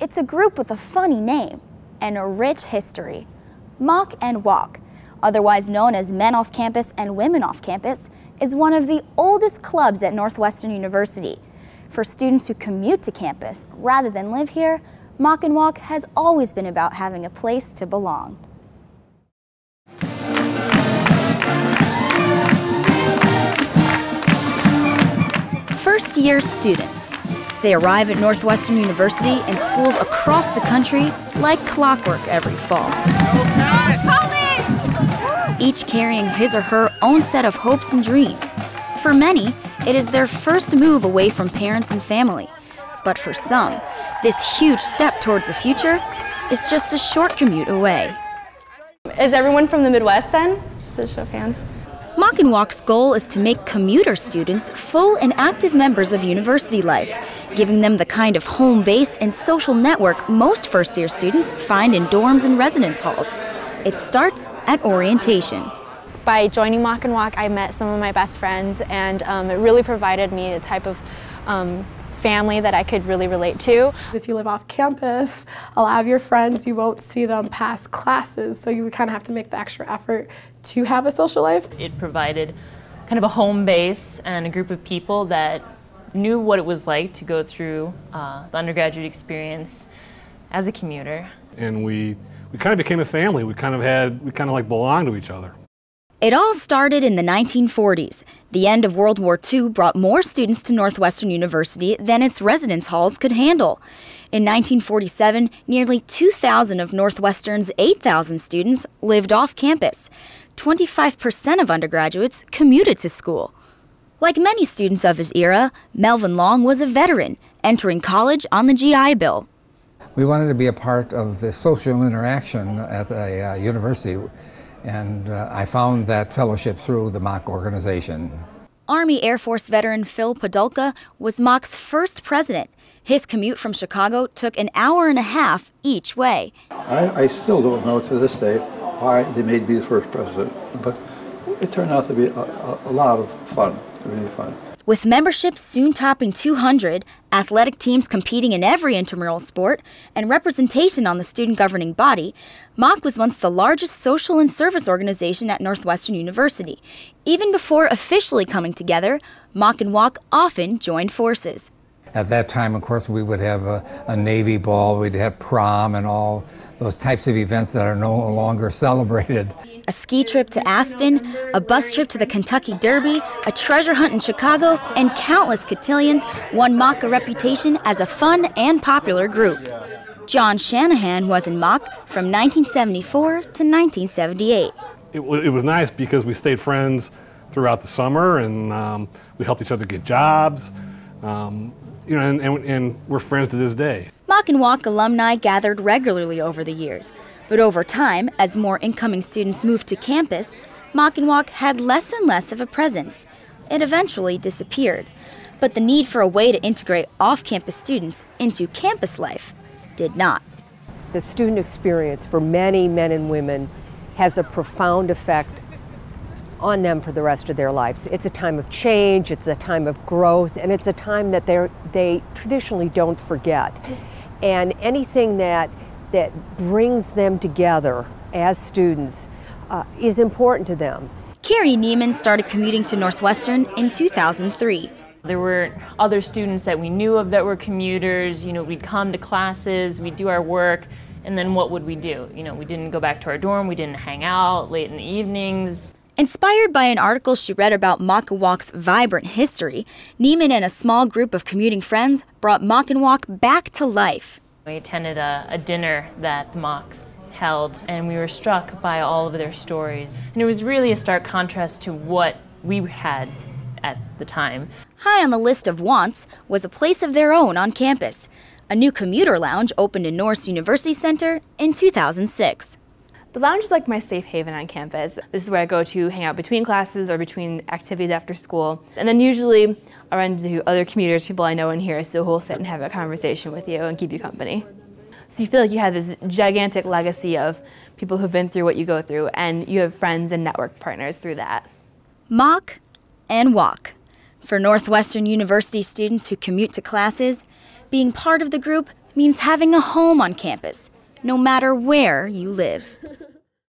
It's a group with a funny name and a rich history. MOC and WOC, otherwise known as Men Off Campus and Women Off Campus, is one of the oldest clubs at Northwestern University. For students who commute to campus rather than live here, MOC and WOC has always been about having a place to belong. First-year students. They arrive at Northwestern University and schools across the country like clockwork every fall. Each carrying his or her own set of hopes and dreams. For many, it is their first move away from parents and family. But for some, this huge step towards the future is just a short commute away. Is everyone from the Midwest then? Just a show of hands. MOC and WOC's goal is to make commuter students full and active members of university life, giving them the kind of home base and social network most first-year students find in dorms and residence halls. It starts at orientation. By joining MOC and WOC, I met some of my best friends, and it really provided me a type of family that I could really relate to. If you live off campus, a lot of your friends, you won't see them past classes, so you would kind of have to make the extra effort to have a social life. It provided kind of a home base and a group of people that knew what it was like to go through the undergraduate experience as a commuter. And we kind of became a family. We kind of like belonged to each other. It all started in the 1940s. The end of World War II brought more students to Northwestern University than its residence halls could handle. In 1947, nearly 2,000 of Northwestern's 8,000 students lived off campus. 25% of undergraduates commuted to school. Like many students of his era, Melvin Long was a veteran, entering college on the GI Bill. We wanted to be a part of the social interaction at the university. And I found that fellowship through the MOC organization. Army Air Force veteran Phil Podolka was MOC's first president. His commute from Chicago took an hour and a half each way. I still don't know to this day why they made me the first president, but it turned out to be a lot of fun, really fun. With membership soon topping 200, athletic teams competing in every intramural sport, and representation on the student governing body, MOC was once the largest social and service organization at Northwestern University. Even before officially coming together, MOC and WOC often joined forces. At that time, of course, we would have a Navy ball, we'd have prom and all those types of events that are no longer celebrated. A ski trip to Aspen, a bus trip to the Kentucky Derby, a treasure hunt in Chicago, and countless cotillions won MOC a reputation as a fun and popular group. John SHANAHAN was in MOC from 1974 to 1978. It was nice because we stayed friends throughout the summer, and we helped each other get jobs, and we're friends to this day. MOC and WOC alumni gathered regularly over the years. But over time, as more incoming students moved to campus, MOC and WOC had less and less of a presence. It eventually disappeared. But the need for a way to integrate off-campus students into campus life did not. The student experience for many men and women has a profound effect on them for the rest of their lives. It's a time of change, it's a time of growth, and it's a time that they traditionally don't forget. And anything that brings them together as students is important to them. Carrie Neiman started commuting to Northwestern in 2003. There were other students that we knew of that were commuters. We'd come to classes, we'd do our work, and then what would we do? We didn't go back to our dorm, we didn't hang out late in the evenings. Inspired by an article she read about MOC and WOC's vibrant history, Neiman and a small group of commuting friends brought MOC and WOC back to life. We attended a dinner that the MOCs held, and we were struck by all of their stories. And it was really a stark contrast to what we had at the time. High on the list of wants was a place of their own on campus. A new commuter lounge opened in Norris University Center in 2006. The lounge is like my safe haven on campus. This is where I go to hang out between classes or between activities after school. And then usually I run into other commuters, people I know in here, so who'll sit and have a conversation with you and keep you company. So you feel like you have this gigantic legacy of people who've been through what you go through, and you have friends and network partners through that. MOC and WOC. For Northwestern University students who commute to classes, being part of the group means having a home on campus, no matter where you live.